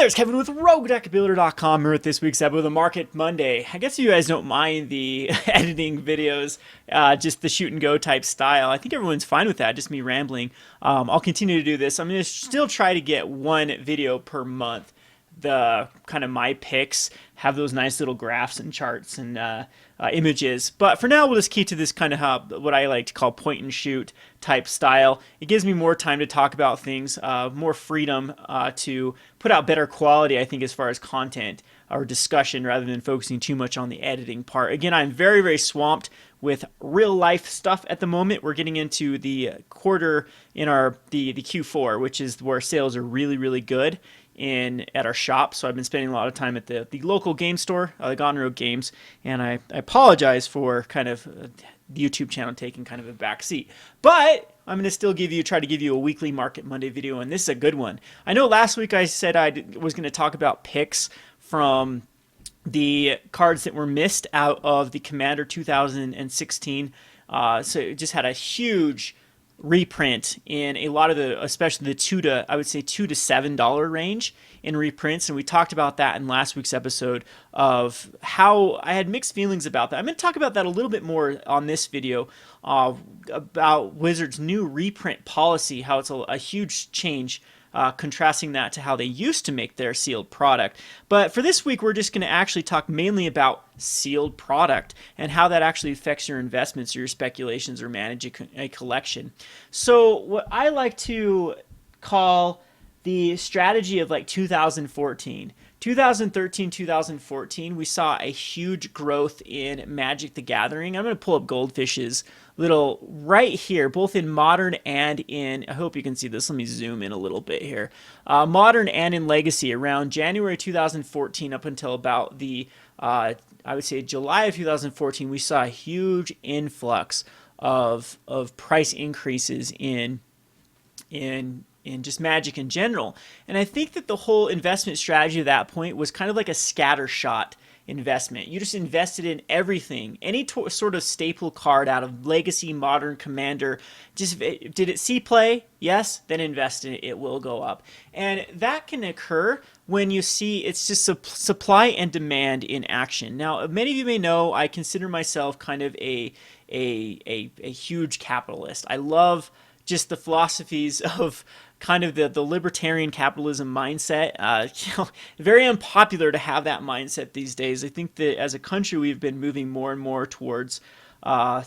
There's Kevin with Deckbuilder.com. We're with this week's episode of the Market Monday. I guess you guys don't mind the editing videos, just the shoot and go type style. I think everyone's fine with that, just me rambling. I'll continue to do this. I'm going to still try to get one video per month. The kind of my picks have those nice little graphs and charts and images, but for now we'll just keep to this kind of what I like to call point and shoot type style. It gives me more time to talk about things, more freedom to put out better quality, I think, as far as content or discussion, rather than focusing too much on the editing part. Again, I'm very swamped with real life stuff at the moment. We're getting into the quarter in the Q4, which is where sales are really good at our shop. So I've been spending a lot of time at the local game store, the Gone Road Games, and I apologize for kind of the YouTube channel taking kind of a back seat. But I'm going to still try to give you a weekly Market Monday video, and this is a good one. I know last week I said I was going to talk about picks from the cards that were missed out of the Commander 2016. So it just had a huge reprint in a lot of especially the $2 to $7 range in reprints, and we talked about that in last week's episode of how I had mixed feelings about that. I'm going to talk about that a little bit more on this video, about Wizards' new reprint policy, how it's a huge change, contrasting that to how they used to make their sealed product. But for this week, we're just going to actually talk mainly about sealed product and how that actually affects your investments or your speculations or manage a collection. So what I like to call the strategy of like 2013, 2014, we saw a huge growth in Magic the Gathering. I'm going to pull up Goldfish's little right here, both in Modern and in, I hope you can see this, let me zoom in a little bit here, Modern and in Legacy. Around January 2014 up until about the, I would say July of 2014, we saw a huge influx of price increases in just Magic in general. And I think that the whole investment strategy at that point was kind of like a scatter shot investment. You just invested in everything, any sort of staple card out of Legacy, Modern, Commander. Just did it see play? Yes, then invest in it. It will go up. And that can occur when you see it's just supply and demand in action. Now, many of you may know I consider myself kind of a huge capitalist. I love just the philosophies of kind of the libertarian capitalism mindset. Very unpopular to have that mindset these days. I think that as a country, we've been moving more and more towards, I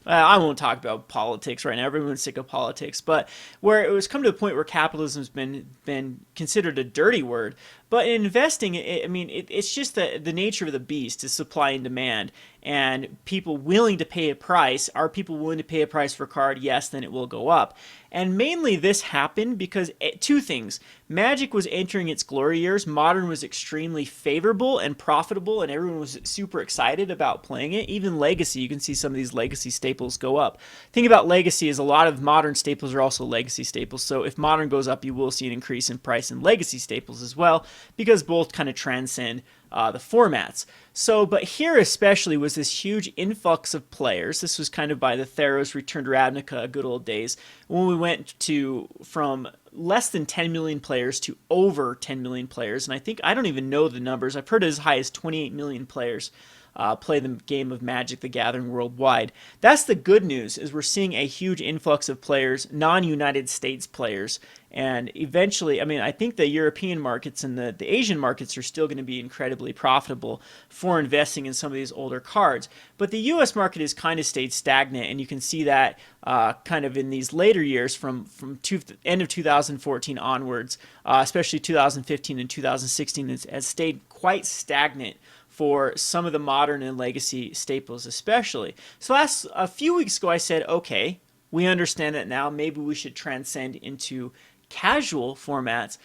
won't talk about politics right now. Everyone's sick of politics, but where it was come to a point where capitalism's been considered a dirty word. But in investing, it's just the nature of the beast is supply and demand, and people willing to pay a price. Are people willing to pay a price for a card? Yes, then it will go up. And mainly this happened because two things. Magic was entering its glory years. Modern was extremely favorable and profitable, and everyone was super excited about playing it. Even Legacy, you can see some of these Legacy staples go up. The thing about Legacy is a lot of Modern staples are also Legacy staples. So if Modern goes up, you will see an increase in price in Legacy staples as well, because both kind of transcend the formats. So, but here especially was this huge influx of players. This was kind of by the Theros Return to Ravnica good old days, when we went from less than 10 million players to over 10 million players. And I don't even know the numbers. I've heard as high as 28 million players play the game of Magic the Gathering worldwide. That's the good news, is we're seeing a huge influx of players, non-United States players, and eventually, I think the European markets and the Asian markets are still going to be incredibly profitable for investing in some of these older cards. But the US market has kind of stayed stagnant, and you can see that kind of in these later years from end of 2014 onwards, especially 2015 and 2016, has stayed quite stagnant for some of the Modern and Legacy staples especially. So a few weeks ago I said, okay, we understand that now. Maybe we should transcend into casual formats.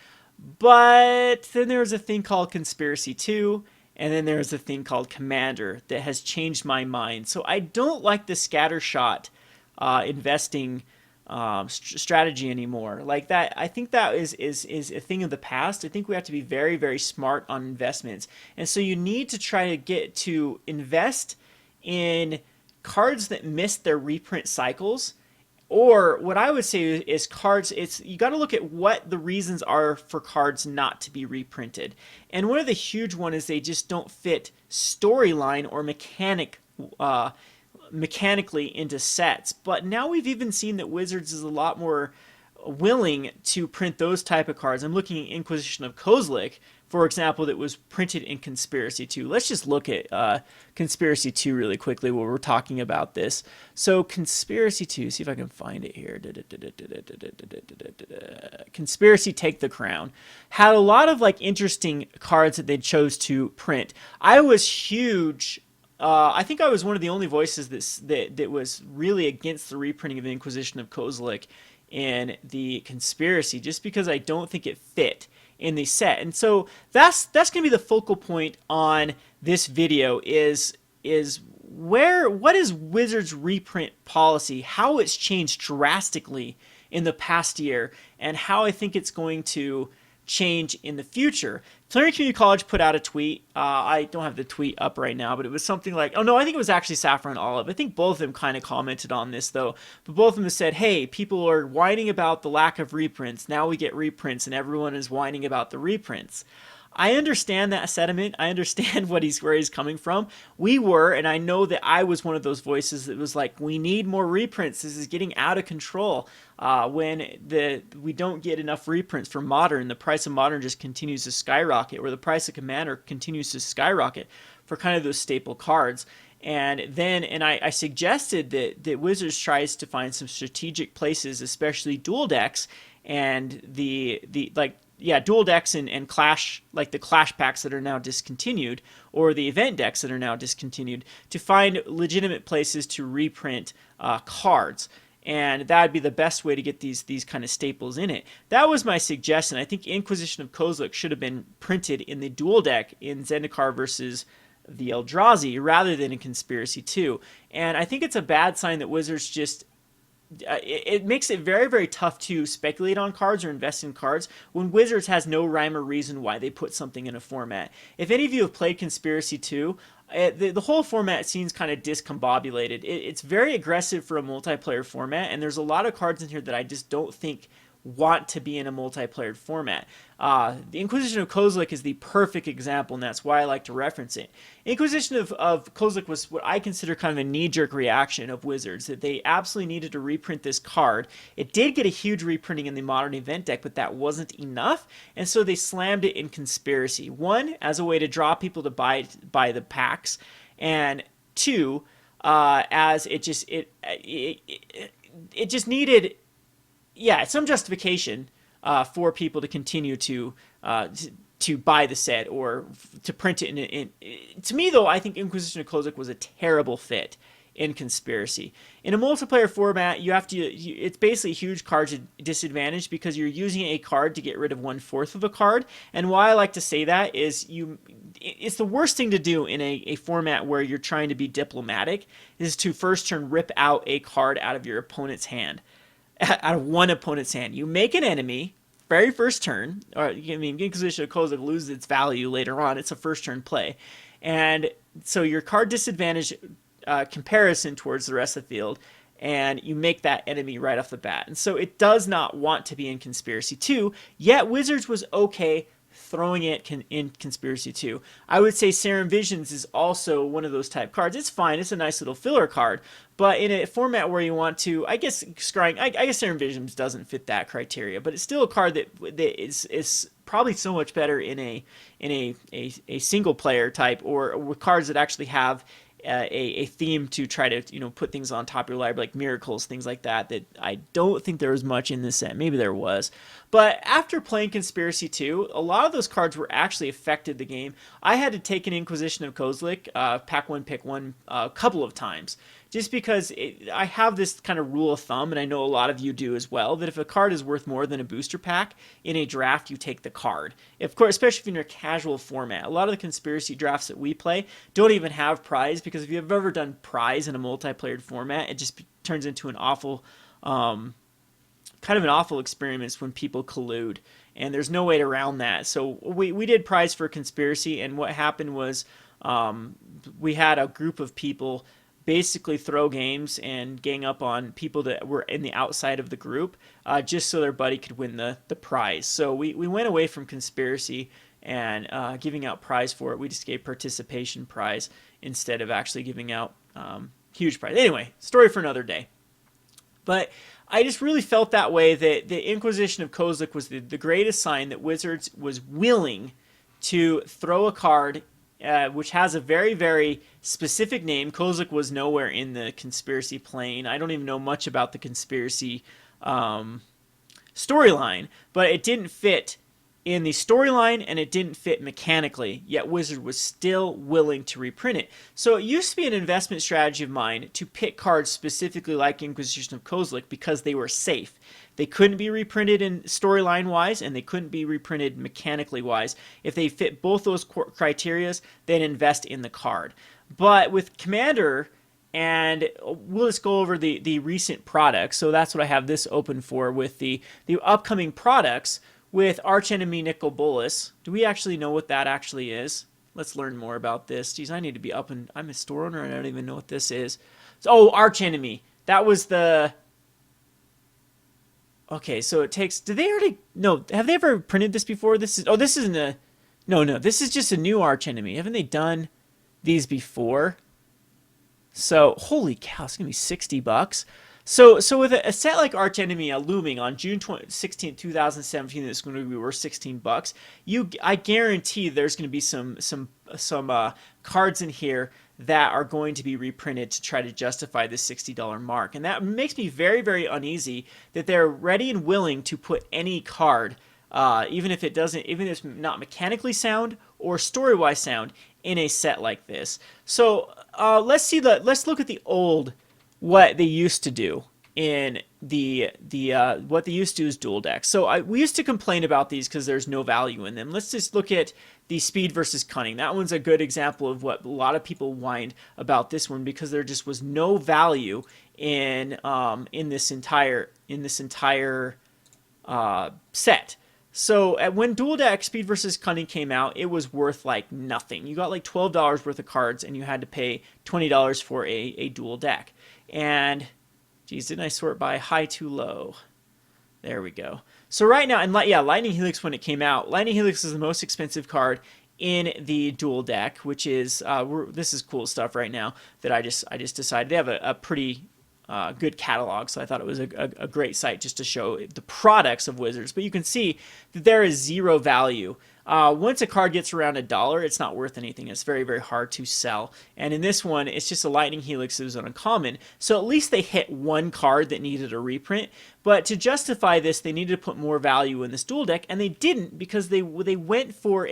But then there was a thing called Conspiracy 2, and then there's a thing called Commander that has changed my mind. So I don't like the scattershot investing strategy anymore. Like that, I think that is a thing of the past. I think we have to be very smart on investments, and so you need to try to get to invest in cards that missed their reprint cycles Or what I would say is cards, it's you got to look at what the reasons are for cards not to be reprinted. And one of the huge one is they just don't fit storyline or mechanically into sets. But now we've even seen that Wizards is a lot more willing to print those type of cards. I'm looking at Inquisition of Kozilek, for example, that was printed in Conspiracy 2. Let's just look at Conspiracy 2 really quickly while we're talking about this. So Conspiracy 2, see if I can find it here. Conspiracy Take the Crown had a lot of like interesting cards that they chose to print. I was huge. I think I was one of the only voices that was really against the reprinting of Inquisition of Kozilek in the Conspiracy, just because I don't think it fit in the set. And so that's going to be the focal point on this video is what is Wizards reprint policy, how it's changed drastically in the past year, and how I think it's going to change in the future. Tulare Community College put out a tweet. I don't have the tweet up right now, but it was something like, oh no, I think it was actually Saffron Olive. I think both of them kind of commented on this though, but both of them said, hey, people are whining about the lack of reprints. Now we get reprints and everyone is whining about the reprints. I understand that sentiment. I understand where he's coming from. We were, and I know that I was one of those voices that was like, we need more reprints. This is getting out of control. When we don't get enough reprints for Modern, the price of Modern just continues to skyrocket, or the price of Commander continues to skyrocket for kind of those staple cards. And I suggested that Wizards tries to find some strategic places, especially dual decks and dual decks and clash, like the clash packs that are now discontinued, or the event decks that are now discontinued, to find legitimate places to reprint cards. And that would be the best way to get these kind of staples in it. That was my suggestion. I think Inquisition of Kozilek should have been printed in the dual deck in Zendikar versus the Eldrazi rather than in Conspiracy 2. And I think it's a bad sign that Wizards just it makes it very, very tough to speculate on cards or invest in cards when Wizards has no rhyme or reason why they put something in a format. If any of you have played Conspiracy 2, the whole format seems kind of discombobulated. It's very aggressive for a multiplayer format, and there's a lot of cards in here that I just don't think want to be in a multiplayer format. The Inquisition of Kozilek is the perfect example, and that's why I like to reference it. Inquisition of Kozilek was what I consider kind of a knee-jerk reaction of Wizards, that they absolutely needed to reprint this card. It did get a huge reprinting in the Modern event deck, but that wasn't enough, and so they slammed it in Conspiracy. One, as a way to draw people to buy the packs, and two, as it just needed some justification for people to continue to buy the set or to print it in. To me, though, I think Inquisition of Kozilek was a terrible fit in Conspiracy. In a multiplayer format, it's basically a huge card disadvantage because you're using a card to get rid of 1/4 of a card. And why I like to say that is it's the worst thing to do in a format where you're trying to be diplomatic, is to first turn rip out a card out of your opponent's hand. Out of one opponent's hand. You make an enemy, very first turn, or Inquisition of Kozilek loses its value later on. It's a first turn play. And so your card disadvantage comparison towards the rest of the field, and you make that enemy right off the bat. And so it does not want to be in Conspiracy 2, yet Wizards was okay throwing it in Conspiracy 2. I would say Serum Visions is also one of those type cards. It's fine. It's a nice little filler card. But in a format where you want to, I guess Serum Visions doesn't fit that criteria. But it's still a card that is probably so much better in a single player type, or with cards that actually have a theme to try to put things on top of your library, like miracles, things like that I don't think there was much in this set. Maybe there was. But after playing Conspiracy 2, a lot of those cards were actually affected the game. I had to take an Inquisition of Kozilek, pack one, pick one, a couple of times. Just because I have this kind of rule of thumb, and I know a lot of you do as well, that if a card is worth more than a booster pack in a draft, you take the card. Of course, especially if you're in a casual format. A lot of the Conspiracy drafts that we play don't even have prize, because if you've ever done prize in a multiplayer format, it just turns into an awful, kind of an awful experience when people collude, and there's no way around that. So we did prize for Conspiracy, and what happened was we had a group of people basically throw games and gang up on people that were in the outside of the group, just so their buddy could win the prize. So we went away from conspiracy and giving out prize for it. We just gave participation prize instead of actually giving out huge prize. Anyway, story for another day. But I just really felt that way, that the Inquisition of Kozilek was the greatest sign that Wizards was willing to throw a card which has a very, very specific name. Kozilek was nowhere in the conspiracy plane. I don't even know much about the conspiracy storyline, but it didn't fit in the storyline and it didn't fit mechanically, yet Wizard was still willing to reprint it. So it used to be an investment strategy of mine to pick cards specifically like Inquisition of Kozilek because they were safe. They couldn't be reprinted in storyline wise and they couldn't be reprinted mechanically wise. If they fit both those criterias, then invest in the card. But with Commander, and we'll just go over the recent products. So that's what I have this open for, with the upcoming products. With Archenemy Nicol Bolas. Do we actually know what that actually is? Let's learn more about this. Geez, I need to be up, and I'm a store owner and I don't even know what this is. So, oh, Archenemy. That was the... Okay, so it takes... Did they already... No, have they ever printed this before? This is... Oh, this isn't a... No, this is just a new Archenemy. Haven't they done these before? So, holy cow, it's going to be $60. So with a set like Archenemy looming on June 16, 2017, that's going to be worth $16. I guarantee there's going to be some cards in here that are going to be reprinted to try to justify this $60 mark, and that makes me very, very uneasy that they're ready and willing to put any card, even if it's not mechanically sound or story-wise sound, in a set like this. So let's look at the old. What they used to do in what they used to do is dual decks. So we used to complain about these because there's no value in them. Let's just look at the speed versus cunning. That one's a good example of what a lot of people whined about this one, because there just was no value in this entire set. So when dual deck speed versus cunning came out, it was worth like nothing. You got like $12 worth of cards and you had to pay $20 for a dual deck. And, geez, didn't I sort by high to low? There we go. So right now, and yeah, Lightning Helix, when it came out, Lightning Helix is the most expensive card in the dual deck, which is, this is cool stuff right now that I just decided. They have a pretty good catalog, so I thought it was a great site just to show the products of Wizards. But you can see that there is zero value. Once a card gets around $1, it's not worth anything. It's very, very hard to sell. And in this one, it's just a Lightning Helix that was uncommon. So at least they hit one card that needed a reprint. But to justify this, they needed to put more value in this dual deck, and they didn't, because they went for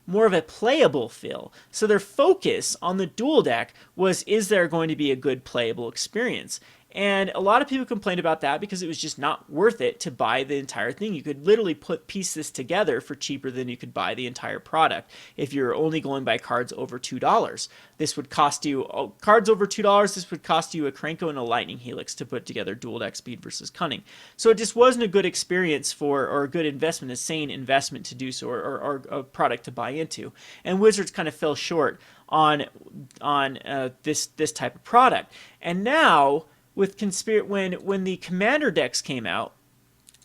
more of a playable feel. So their focus on the dual deck was, is there going to be a good playable experience? And a lot of people complained about that because it was just not worth it to buy the entire thing. You could literally piece this together for cheaper than you could buy the entire product if you're only going by cards over $2. This would cost you, cards over $2, this would cost you a Krenko and a Lightning Helix to put together dual deck speed versus cunning. So it just wasn't a good experience or a good investment, a sane investment to do so, or a product to buy into. And Wizards kind of fell short on this type of product. And now, with when the Commander decks came out,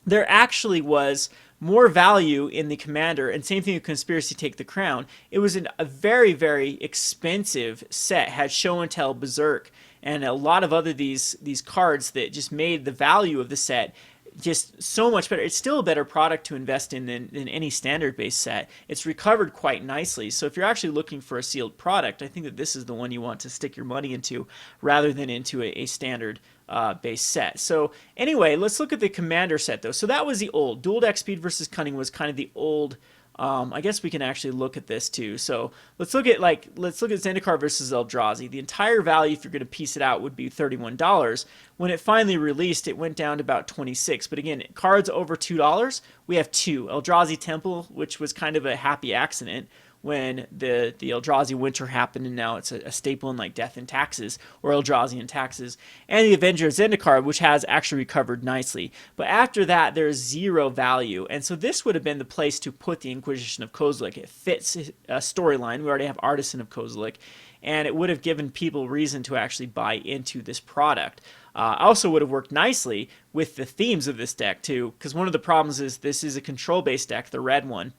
there actually was more value in the Commander, and same thing with Conspiracy Take the Crown. It was a very, very expensive set, had Show and Tell, Berserk, and a lot of other these cards that just made the value of the set just so much better. It's still a better product to invest in than any standard-based set. It's recovered quite nicely. So if you're actually looking for a sealed product, I think that this is the one you want to stick your money into rather than into a standard base set. So anyway, let's look at the Commander set though. So that was the old. Dual deck speed versus cunning was kind of the old. I guess we can actually look at this too. So let's look at Zendikar versus Eldrazi. The entire value, if you're going to piece it out, would be $31. When it finally released, it went down to about $26. But again, cards over $2, we have two. Eldrazi Temple, which was kind of a happy accident, when the Eldrazi winter happened, and now it's a staple in like Death and Taxes or Eldrazi and Taxes, and the Avenger Zendikar, which has actually recovered nicely. But after that, there's zero value, and so this would have been the place to put the Inquisition of Kozilek. It fits a storyline. We already have Artisan of Kozilek, and it would have given people reason to actually buy into this product. Also would have worked nicely with the themes of this deck too, because one of the problems is this is a control-based deck, the red one,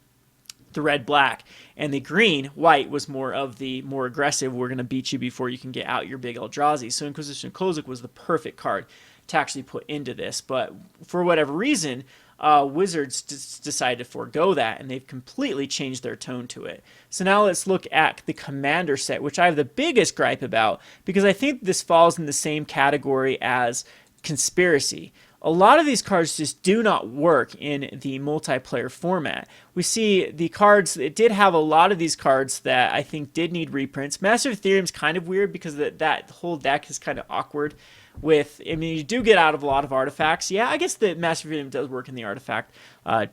the red-black, and the green-white was more of the more aggressive, we're going to beat you before you can get out your big Eldrazi. So Inquisition of Kozilek was the perfect card to actually put into this, but for whatever reason, Wizards decided to forego that, and they've completely changed their tone to it. So now let's look at the Commander set, which I have the biggest gripe about, because I think this falls in the same category as Conspiracy. A lot of these cards just do not work in the multiplayer format. We see the cards, it did have a lot of these cards that I think did need reprints. Master of Ethereum's kind of weird because that whole deck is kind of awkward with, I mean, you do get out of a lot of artifacts. Yeah, I guess the Master of Ethereum does work in the artifact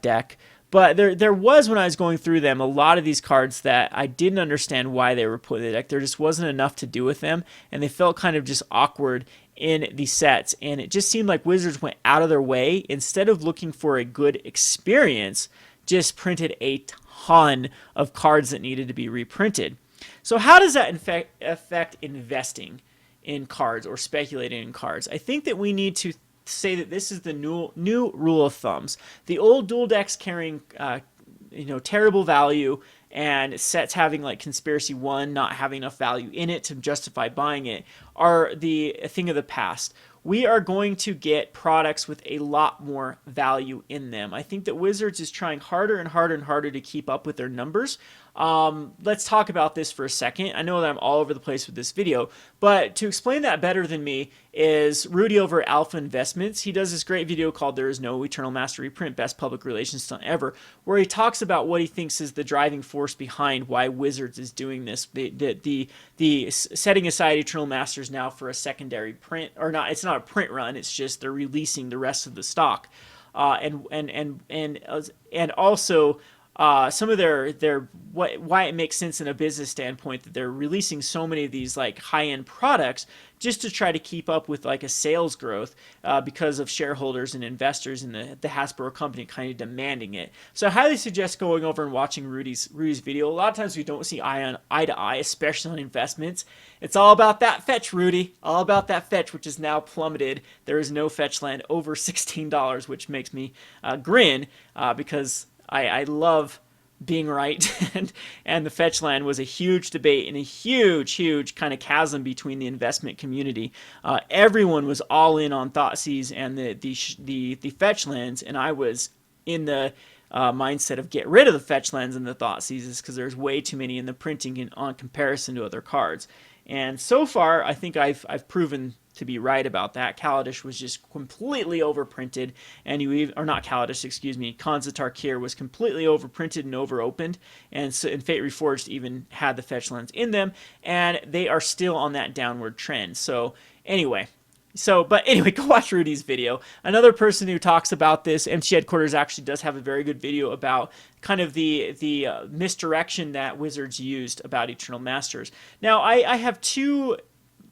deck. But there was, when I was going through them, a lot of these cards that I didn't understand why they were put in the deck. There just wasn't enough to do with them, and they felt kind of just awkward in the sets, and it just seemed like Wizards went out of their way, instead of looking for a good experience, just printed a ton of cards that needed to be reprinted. So how does that affect investing in cards or speculating in cards? I think that we need to say that this is the new rule of thumbs. The old dual decks carrying terrible value, and sets having like Conspiracy 1 not having enough value in it to justify buying it are the thing of the past. We are going to get products with a lot more value in them. I think that Wizards is trying harder and harder and harder to keep up with their numbers. Let's talk about this for a second. I know that I'm all over the place with this video, but to explain that better than me is Rudy over at Alpha Investments. He does this great video called There Is No Eternal Master Reprint, Best Public Relations Stunt Ever, where he talks about what he thinks is the driving force behind why Wizards is doing this. The setting aside Eternal Masters now for a secondary print, or not, it's not a print run, it's just they're releasing the rest of the stock. And also some of why it makes sense in a business standpoint that they're releasing so many of these like high-end products just to try to keep up with like a sales growth because of shareholders and investors in the Hasbro company kind of demanding it. So I highly suggest going over and watching Rudy's video. A lot of times we don't see eye to eye, especially on investments. It's all about that fetch, Rudy. All about that fetch, which is now plummeted. There is no fetch land over $16, which makes me grin because I love being right, and the fetch land was a huge debate and a huge kind of chasm between the investment community. Everyone was all in on Thoughtseize and the fetch lands, and I was in the mindset of get rid of the fetch lands and the Thoughtseizes because there's way too many in the printing on comparison to other cards. And so far, I think I've proven to be right about that. Kaladesh was just completely overprinted, and not Kaladesh, excuse me, Khans of Tarkir was completely overprinted and overopened, and Fate Reforged even had the fetch lands in them, and they are still on that downward trend. But anyway, go watch Rudy's video. Another person who talks about this, MC Headquarters, actually does have a very good video about kind of the misdirection that Wizards used about Eternal Masters. Now, I have two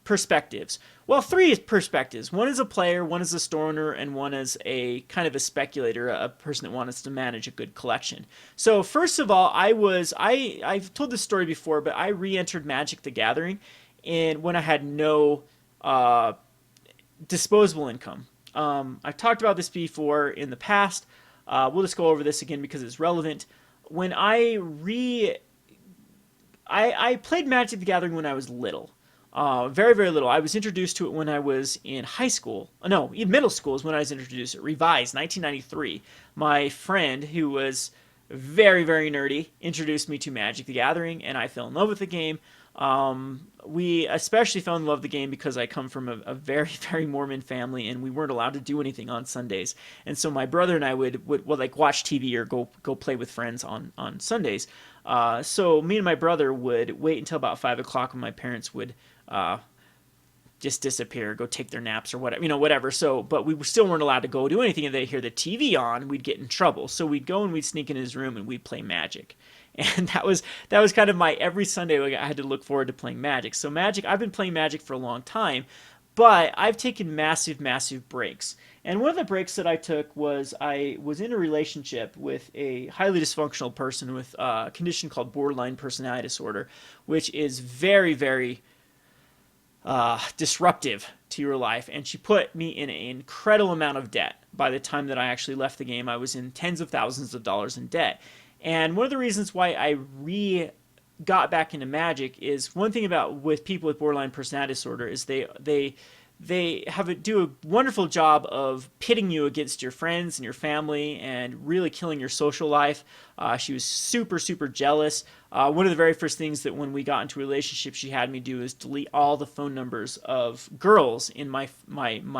perspectives. Well, three perspectives. One is a player, one is a store owner, and one is a kind of a speculator, a person that wants to manage a good collection. So first of all, I've told this story before, but I re-entered Magic the Gathering when I had no disposable income. I've talked about this before in the past. We'll just go over this again because it's relevant. When I played Magic the Gathering when I was little. Very, very little. I was introduced to it when I was in high school. No, even middle school is when I was introduced to it. Revised, 1993. My friend, who was very, very nerdy, introduced me to Magic the Gathering, and I fell in love with the game. We especially fell in love with the game because I come from a very, very Mormon family, and we weren't allowed to do anything on Sundays. And so my brother and I would like watch TV or go play with friends on Sundays. So me and my brother would wait until about 5 o'clock when my parents would just disappear, go take their naps or whatever, whatever. So, but we still weren't allowed to go do anything. If they hear the TV on, we'd get in trouble. So we'd go and we'd sneak in his room and we'd play Magic. And that was kind of my every Sunday. I had to look forward to playing Magic. So Magic, I've been playing Magic for a long time, but I've taken massive, massive breaks. And one of the breaks that I took was I was in a relationship with a highly dysfunctional person with a condition called borderline personality disorder, which is very, very disruptive to your life. And she put me in an incredible amount of debt. By the time that I actually left the game, I was in tens of thousands of dollars in debt. And one of the reasons why I got back into Magic is one thing about with people with borderline personality disorder is they do a wonderful job of pitting you against your friends and your family and really killing your social life. She was super, super jealous. One of the very first things that when we got into a relationship she had me do is delete all the phone numbers of girls in my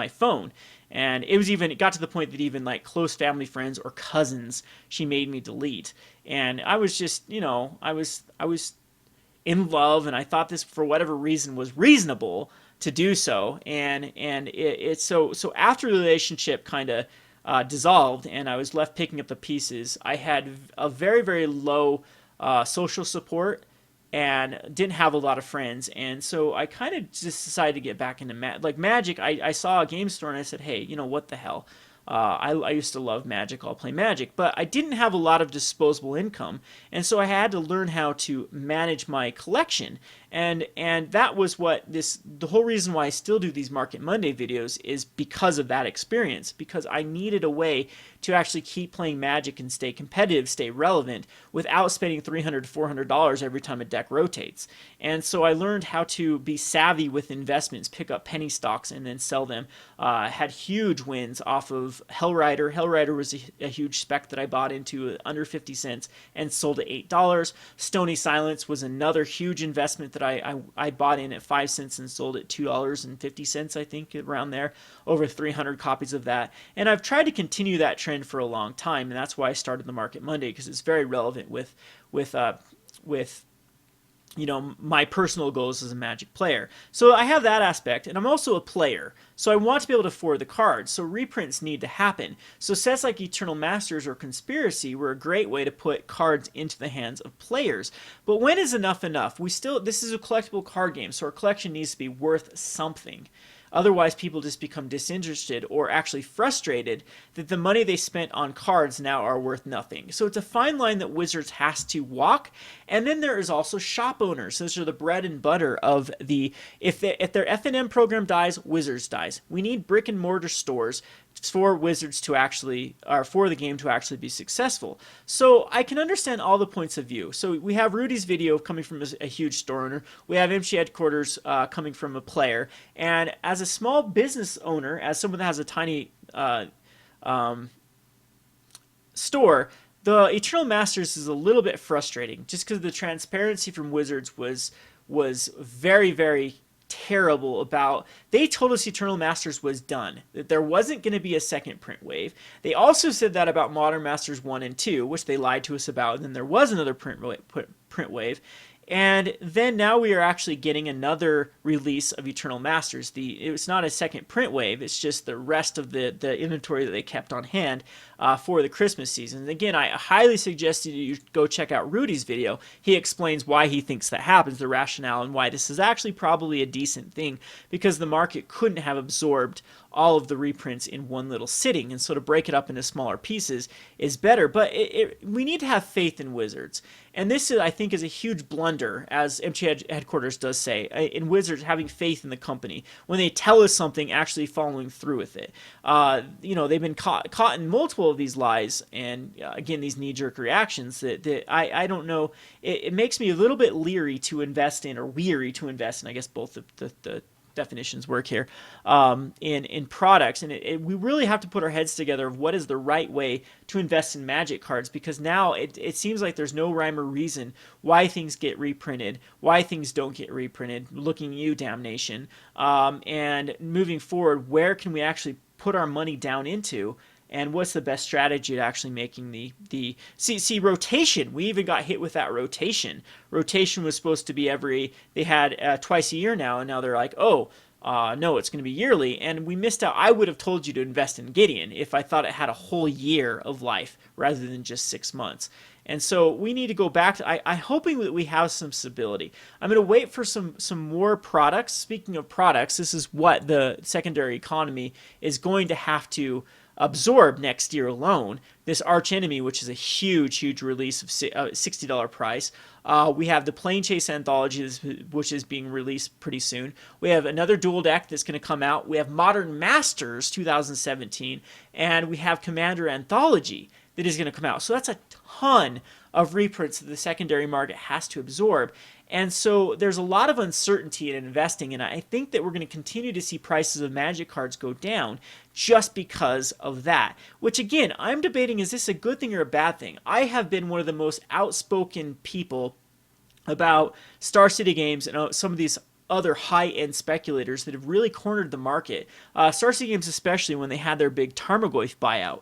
phone. And it got to the point that even like close family friends or cousins she made me delete. And I was just, I was in love, and I thought this for whatever reason was reasonable to do so. And it's so after the relationship kind of dissolved and I was left picking up the pieces, I had a very, very low social support and didn't have a lot of friends. And so I kind of just decided to get back into Magic. I saw a game store and I said, hey, what the hell? I used to love Magic. I'll play Magic. But I didn't have a lot of disposable income. And so I had to learn how to manage my collection. And that was the whole reason why I still do these Market Monday videos is because of that experience. Because I needed a way to actually keep playing Magic and stay competitive, stay relevant, without spending $300 to $400 every time a deck rotates. And so I learned how to be savvy with investments, pick up penny stocks and then sell them. Had huge wins off of Hellrider. Hellrider was a huge spec that I bought into under 50 cents and sold at $8. Stony Silence was another huge investment that I bought in at 5 cents and sold at $2.50, I think, around there. Over 300 copies of that. And I've tried to continue that trend for a long time, and that's why I started the Market Monday, because it's very relevant with my personal goals as a Magic player. So I have that aspect, and I'm also a player. So I want to be able to afford the cards. So reprints need to happen. So sets like Eternal Masters or Conspiracy were a great way to put cards into the hands of players. But when is enough enough? This is a collectible card game, so our collection needs to be worth something. Otherwise, people just become disinterested or actually frustrated that the money they spent on cards now are worth nothing. So it's a fine line that Wizards has to walk. And then there is also shop owners. Those are the bread and butter of if their F&M program dies, Wizards dies. We need brick and mortar stores for Wizards to actually, or for the game to actually be successful. So I can understand all the points of view. So we have Rudy's video coming from a huge store owner. We have MC Headquarters coming from a player. And as a small business owner, as someone that has a tiny store, the Eternal Masters is a little bit frustrating just because the transparency from Wizards was very, very terrible about. They told us Eternal Masters was done, that there wasn't going to be a second print wave. They also said that about Modern Masters 1 and 2, which they lied to us about, and then there was another print wave. And then now we are actually getting another release of Eternal Masters. It's not a second print wave, it's just the rest of the inventory that they kept on hand for the Christmas season. And again, I highly suggest you go check out Rudy's video. He explains why he thinks that happens, the rationale, and why this is actually probably a decent thing, because the market couldn't have absorbed all of the reprints in one little sitting, and so to break it up into smaller pieces is better. But we need to have faith in Wizards, and this I think is a huge blunder, as MC Headquarters does say, in Wizards having faith in the company when they tell us something, actually following through with it. They've been caught in multiple of these lies, and again, these knee-jerk reactions that I don't know. It makes me a little bit leery to invest in, or weary to invest in. I guess both the definitions work here, in products. And we really have to put our heads together of what is the right way to invest in Magic cards, because now it seems like there's no rhyme or reason why things get reprinted, why things don't get reprinted. Looking at you, Damnation. And moving forward, where can we actually put our money down into? And what's the best strategy to actually making the rotation? We even got hit with that rotation. Rotation was supposed to be they had twice a year now, and now they're like, oh, No, it's going to be yearly, and we missed out. I would have told you to invest in Gideon if I thought it had a whole year of life rather than just 6 months. And so we need to go back to, I'm hoping that we have some stability. I'm going to wait for some more products. Speaking of products, this is what the secondary economy is going to have to absorb next year alone. This Arch Enemy, which is a huge release of $60 price. We have the Plane Chase Anthology, which is being released pretty soon. We have another dual deck that's going to come out. We have Modern Masters 2017, and we have Commander Anthology that is going to come out. So that's a ton of reprints that the secondary market has to absorb. And so there's a lot of uncertainty in investing, and I think that we're going to continue to see prices of Magic cards go down just because of that. Which again, I'm debating, is this a good thing or a bad thing? I have been one of the most outspoken people about Star City Games and some of these other high-end speculators that have really cornered the market. Star City Games especially, when they had their big Tarmogoyf buyout.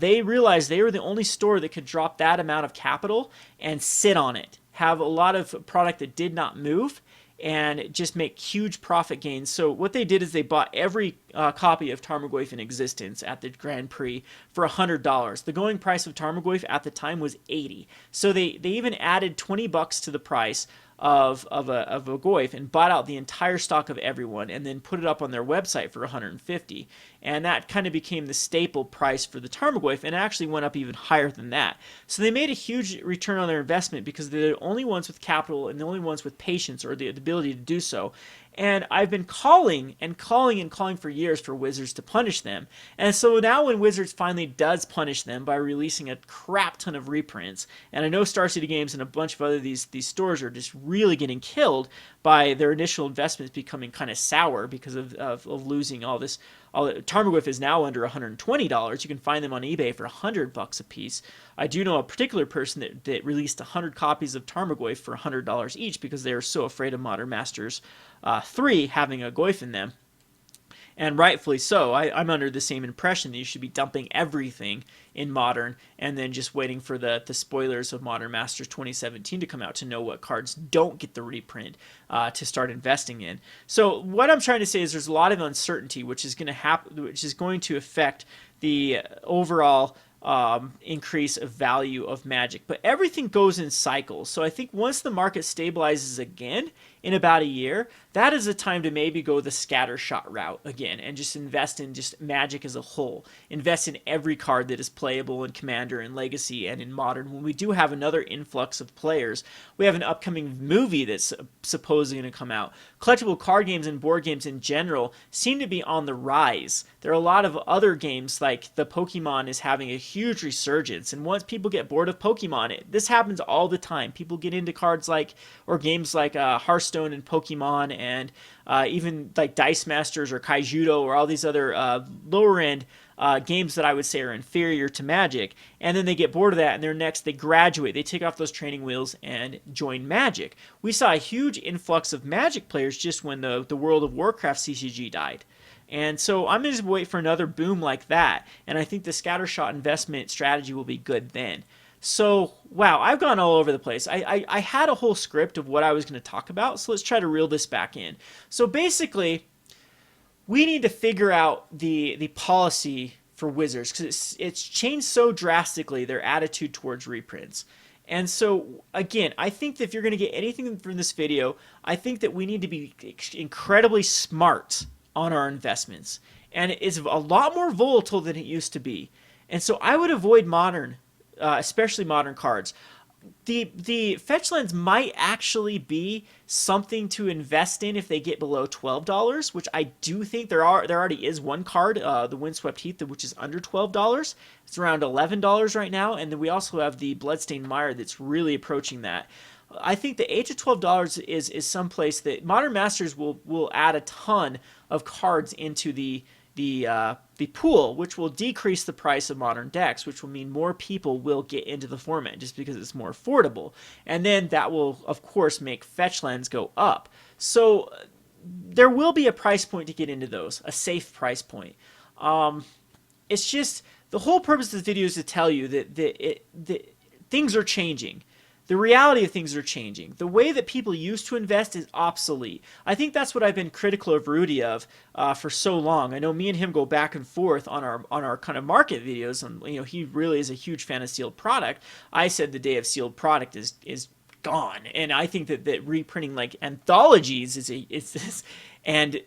They realized they were the only store that could drop that amount of capital and sit on it, have a lot of product that did not move, and just make huge profit gains. So what they did is they bought every copy of Tarmogoyf in existence at the Grand Prix for $100. The going price of Tarmogoyf at the time was $80. So they even added $20 to the price of a Goyf and bought out the entire stock of everyone and then put it up on their website for $150. And that kind of became the staple price for the Tarmogoyf, and actually went up even higher than that. So they made a huge return on their investment because they're the only ones with capital and the only ones with patience or the ability to do so. And I've been calling for years for Wizards to punish them. And so now when Wizards finally does punish them by releasing a crap ton of reprints, and I know Star City Games and a bunch of other these stores are just really getting killed by their initial investments becoming kind of sour because of losing all this. Tarmogoyf is now under $120. You can find them on eBay for $100 a piece. I do know a particular person that released 100 copies of Tarmogoyf for $100 each because they were so afraid of Modern Masters 3 having a Goyf in them. And rightfully so. I'm under the same impression that you should be dumping everything in Modern and then just waiting for the spoilers of Modern Masters 2017 to come out to know what cards don't get the reprint to start investing in. So what I'm trying to say is there's a lot of uncertainty which is going to happen, which is going to affect the overall increase of value of Magic. But everything goes in cycles. So I think once the market stabilizes again in about a year, that is a time to maybe go the scattershot route again and just invest in just Magic as a whole. Invest in every card that is playable in Commander and Legacy and in Modern. When we do have another influx of players, we have an upcoming movie that's supposedly going to come out. Collectible card games and board games in general seem to be on the rise. There are a lot of other games, like the Pokemon is having a huge resurgence, and once people get bored of Pokemon, this happens all the time. People get into cards like, or games like Hearthstone and Pokemon, and even like Dice Masters or Kaijudo or all these other lower end games that I would say are inferior to Magic, and then they get bored of that, and they graduate, they take off those training wheels and join Magic. We saw a huge influx of Magic players just when the World of Warcraft CCG died. And so I'm going to wait for another boom like that, and I think the scattershot investment strategy will be good then. So, wow, I've gone all over the place. I had a whole script of what I was going to talk about, so let's try to reel this back in. So basically, we need to figure out the policy for Wizards, because it's changed so drastically, their attitude towards reprints. And so, again, I think that if you're going to get anything from this video, I think that we need to be incredibly smart on our investments. And it's a lot more volatile than it used to be. And so I would avoid Modern, especially Modern cards. The fetch lands might actually be something to invest in if they get below $12, which I do think there already is one card, the Windswept Heath, which is under $12. It's around $11 right now, and then we also have the Bloodstained Mire that's really approaching that. I think the $8 to $12 is someplace that Modern Masters will add a ton of cards into the pool, which will decrease the price of Modern decks, which will mean more people will get into the format just because it's more affordable. And then that will, of course, make fetch lands go up. So there will be a price point to get into those, a safe price point. It's just, the whole purpose of this video is to tell you that things are changing. The reality of things are changing. The way that people used to invest is obsolete. I think that's what I've been critical of Rudy of for so long. I know me and him go back and forth on our kind of market videos, and he really is a huge fan of sealed product. I said the day of sealed product is gone, and I think that reprinting like anthologies is this. And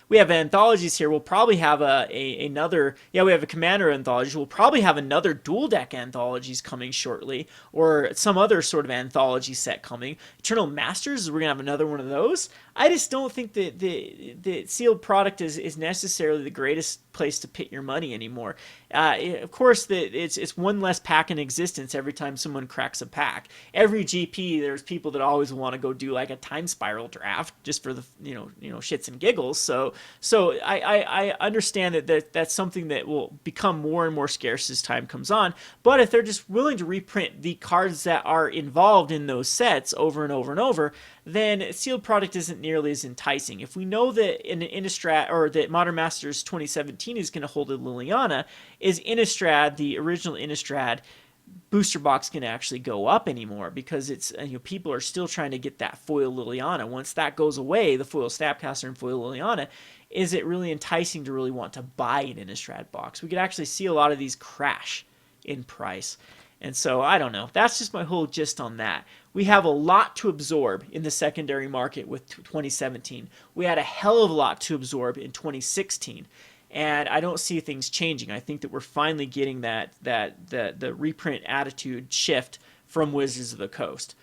we have anthologies here. We'll probably have another. Yeah, we have a Commander anthology. We'll probably have another dual deck anthologies coming shortly, or some other sort of anthology set coming. Eternal Masters, we're gonna have another one of those. I just don't think that the sealed product is necessarily the greatest place to put your money anymore. Of course, it's one less pack in existence every time someone cracks a pack. Every GP, there's people that always want to go do like a time spiral draft just for the shits and giggles. So I understand that's something that will become more and more scarce as time comes on. But if they're just willing to reprint the cards that are involved in those sets over and over and over, then sealed product isn't nearly as enticing. If we know that in an Innistrad, or that Modern Masters 2017 is going to hold a Liliana, is Innistrad, the original Innistrad booster box, going to actually go up anymore? Because it's people are still trying to get that foil Liliana. Once that goes away, the foil Snapcaster and foil Liliana, is it really enticing to really want to buy an Innistrad box? We could actually see a lot of these crash in price. And so I don't know. That's just my whole gist on that. We have a lot to absorb in the secondary market with 2017. We had a hell of a lot to absorb in 2016. And I don't see things changing. I think that we're finally getting the reprint attitude shift from Wizards of the Coast.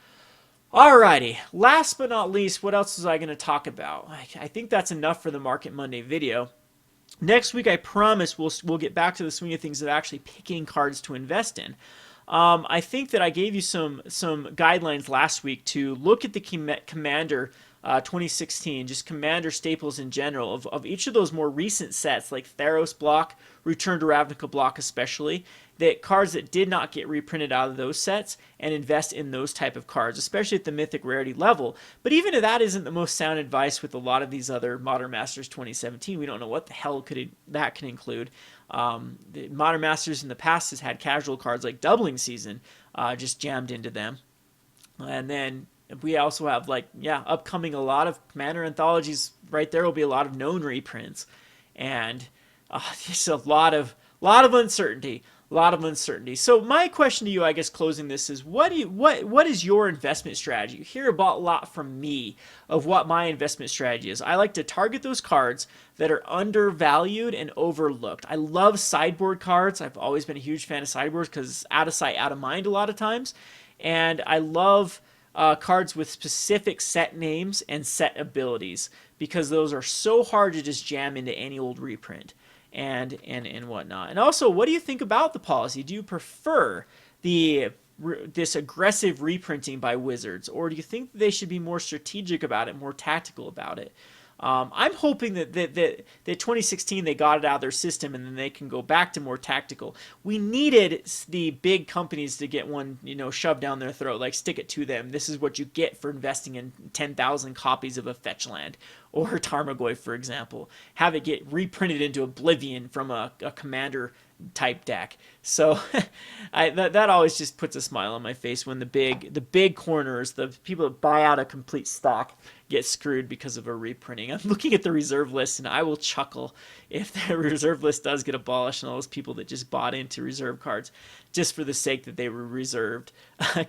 Alrighty, last but not least, what else was I going to talk about? I think that's enough for the Market Monday video. Next week, I promise we'll get back to the swing of things of actually picking cards to invest in. I think that I gave you some guidelines last week to look at the Commander 2016, just Commander staples in general, of each of those more recent sets, like Theros block, Return to Ravnica block especially, that cards that did not get reprinted out of those sets, and invest in those type of cards, especially at the Mythic Rarity level. But even if that isn't the most sound advice with a lot of these other Modern Masters 2017, we don't know what the hell that can include. The Modern Masters in the past has had casual cards like Doubling Season just jammed into them. And then we also have upcoming a lot of Commander anthologies. Right there will be a lot of known reprints, and just a lot of uncertainty. So my question to you, I guess, closing this is, what is your investment strategy? You hear about a lot from me of what my investment strategy is. I like to target those cards that are undervalued and overlooked. I love sideboard cards. I've always been a huge fan of sideboards because it's out of sight, out of mind a lot of times, and I love cards with specific set names and set abilities, because those are so hard to just jam into any old reprint and whatnot. And also, what do you think about the policy? Do you prefer this aggressive reprinting by Wizards, or do you think they should be more strategic about it, more tactical about it? I'm hoping that 2016 they got it out of their system, and then they can go back to more tactical. We needed the big companies to get one, shoved down their throat, like stick it to them. This is what you get for investing in 10,000 copies of a fetch land, or Tarmogoyf, for example. Have it get reprinted into oblivion from a Commander type deck. So that always just puts a smile on my face when the big corners, the people that buy out a complete stock, get screwed because of a reprinting. I'm looking at the reserve list, and I will chuckle if the reserve list does get abolished, and all those people that just bought into reserve cards just for the sake that they were reserved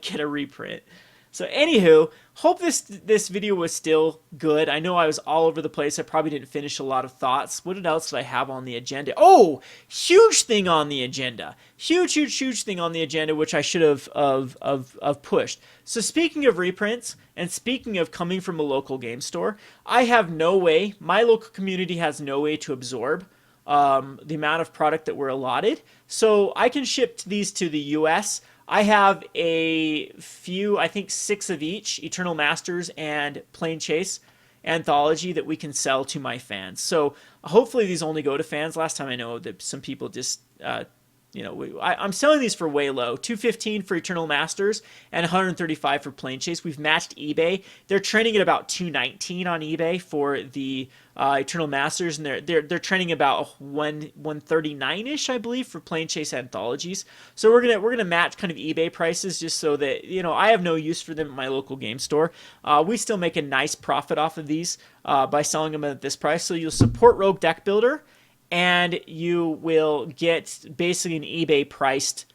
get a reprint. So anywho, hope this video was still good. I know I was all over the place. I probably didn't finish a lot of thoughts. What else did I have on the agenda? Oh, huge thing on the agenda. Huge thing on the agenda, which I should have pushed. So speaking of reprints, and speaking of coming from a local game store, I have no way, my local community has no way to absorb the amount of product that we're allotted. So I can ship these to the US. I have a few, I think 6 of each, Eternal Masters and Plane Chase anthology, that we can sell to my fans. So hopefully these only go to fans. Last time I know that some people just I'm selling these for way low. 215 for Eternal Masters and 135 for Plane Chase. We've matched eBay. They're trending at about 219 on eBay for the Eternal Masters, and they're trending about 139 ish, I believe, for Plane Chase anthologies. So we're gonna match kind of eBay prices just so that I have no use for them at my local game store. We still make a nice profit off of these by selling them at this price. So you'll support Rogue Deck Builder, and you will get basically an eBay priced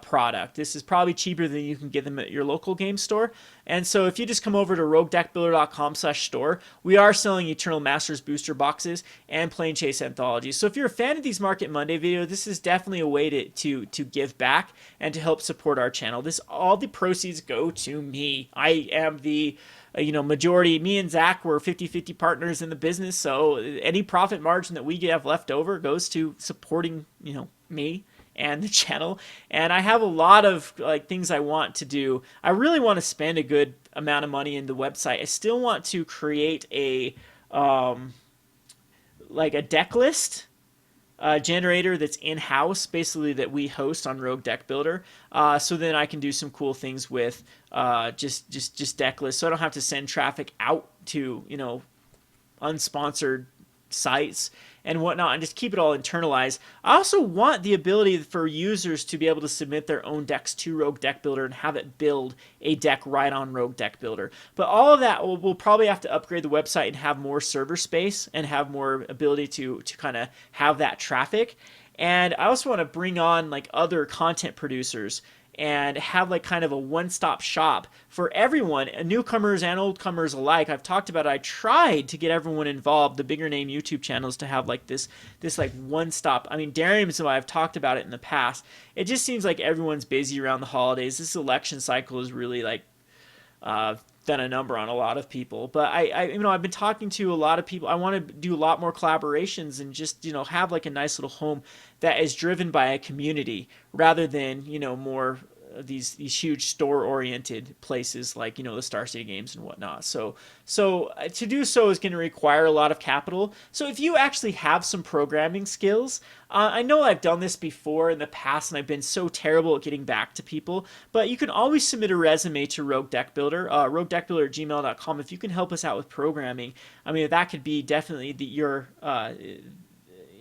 product. This is probably cheaper than you can get them at your local game store. And so if you just come over to roguedeckbuilder.com/store, we are selling Eternal Masters booster boxes and Plane Chase anthologies. So if you're a fan of these Market Monday videos, this is definitely a way to give back and to help support our channel. All the proceeds go to me. I am the majority. Me and Zach were 50-50 partners in the business, so any profit margin that we have left over goes to supporting me and the channel. And I have a lot of things I want to do. I really want to spend a good amount of money in the website. I still want to create a deck list generator that's in-house, basically, that we host on Rogue Deck Builder, so then I can do some cool things with just deck lists, so I don't have to send traffic out to unsponsored sites and whatnot, and just keep it all internalized. I also want the ability for users to be able to submit their own decks to Rogue Deck Builder and have it build a deck right on Rogue Deck Builder. But all of that, we'll probably have to upgrade the website and have more server space and have more ability to kind of have that traffic. And I also want to bring on other content producers and have kind of a one-stop shop for everyone, newcomers and oldcomers alike. I've talked about it. I tried to get everyone involved, the bigger name YouTube channels, to have this one-stop. I mean, Darius and I've talked about it in the past. It just seems like everyone's busy around the holidays. This election cycle is really done a number on a lot of people. But I've been talking to a lot of people. I want to do a lot more collaborations and just have a nice little home that is driven by a community rather than more these huge store oriented places like the Star City Games and whatnot. So to do so is going to require a lot of capital. So if you actually have some programming skills, I know I've done this before in the past and I've been so terrible at getting back to people, but you can always submit a resume to Rogue Deck Builder, roguedeckbuilder@gmail.com. If you can help us out with programming, I mean, that could be definitely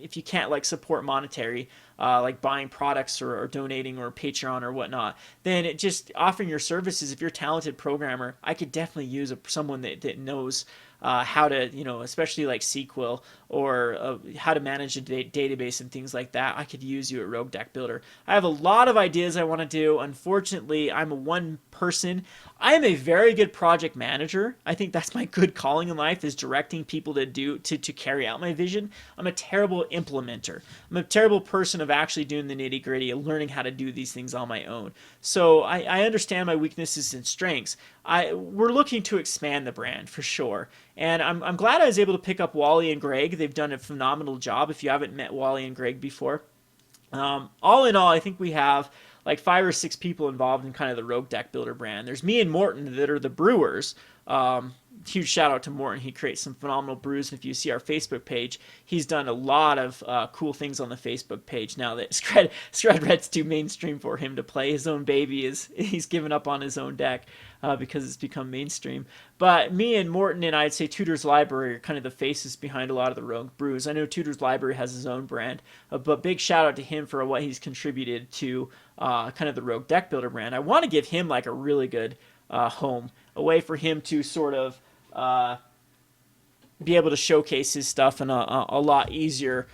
if you can't support monetary, buying products or donating or Patreon or whatnot, then just offering your services. If you're a talented programmer, I could definitely use someone that knows how to, especially SQL or how to manage a database and things like that. I could use you at Rogue Deck Builder. I have a lot of ideas I want to do. Unfortunately, I'm a one person. I am a very good project manager. I think that's my good calling in life, is directing people to carry out my vision. I'm a terrible implementer. I'm a terrible person of actually doing the nitty gritty and learning how to do these things on my own. So I understand my weaknesses and strengths. We're looking to expand the brand for sure. And I'm glad I was able to pick up Wally and Greg. They've done a phenomenal job. If you haven't met Wally and Greg before, all in all, I think we have 5 or 6 people involved in kind of the Rogue Deck Builder brand. There's me and Morton that are the brewers. Huge shout out to Morton. He creates some phenomenal brews. If you see our Facebook page, he's done a lot of cool things on the Facebook page now that Scred Red's too mainstream for him to play. His own baby he's given up on his own deck because it's become mainstream. But me and Morton and I'd say Tudor's Library are kind of the faces behind a lot of the Rogue brews. I know Tudor's Library has his own brand, but big shout out to him for what he's contributed to kind of the Rogue Deck Builder brand. I want to give him a really good home, a way for him to sort of be able to showcase his stuff in a lot easier,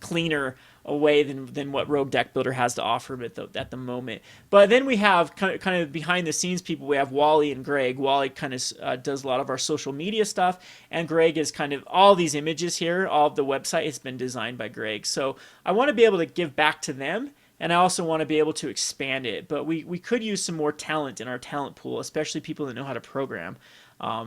cleaner a way than what Rogue Deck Builder has to offer at the moment. But then we have kind of behind the scenes people. We have Wally and Greg. Wally kind of does a lot of our social media stuff, and Greg is kind of all these images here. All of the website has been designed by Greg. So I want to be able to give back to them, and I also want to be able to expand it. But we could use some more talent in our talent pool, especially people that know how to program.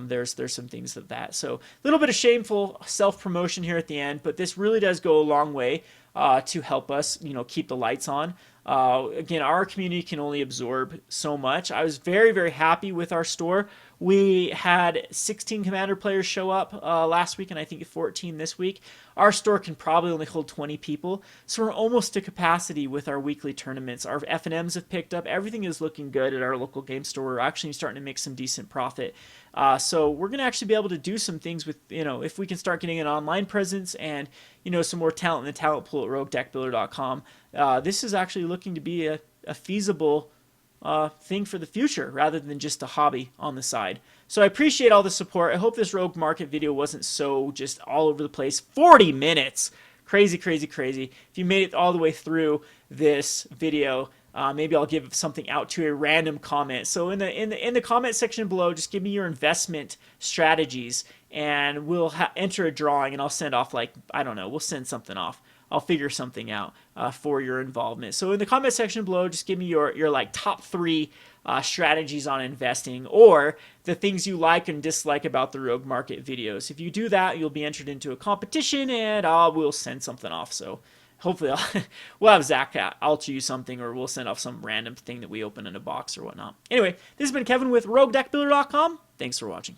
There's some things of that. So a little bit of shameful self-promotion here at the end, but this really does go a long way to help us, keep the lights on. Again, our community can only absorb so much. I was very, very happy with our store. We had 16 Commander players show up last week, and I think 14 this week. Our store can probably only hold 20 people, so we're almost to capacity with our weekly tournaments. Our F&Ms have picked up. Everything is looking good at our local game store. We're actually starting to make some decent profit. So we're going to actually be able to do some things with, if we can start getting an online presence and, some more talent in the talent pool at roguedeckbuilder.com. This is actually looking to be a feasible thing for the future rather than just a hobby on the side. So I appreciate all the support. I hope this Rogue Market video wasn't so just all over the place. 40 minutes! Crazy, crazy, crazy. If you made it all the way through this video, maybe I'll give something out to a random comment. So in the comment section below, just give me your investment strategies, and we'll enter a drawing, and I'll send off, like, I don't know, we'll send something off. I'll figure something out for your involvement. So in the comment section below, just give me your like top 3 strategies on investing, or the things you like and dislike about the Rogue Market videos. If you do that, you'll be entered into a competition, and we'll send something off. So hopefully we'll have Zach alter you something, or we'll send off some random thing that we open in a box or whatnot. Anyway, this has been Kevin with RogueDeckbuilder.com. Thanks for watching.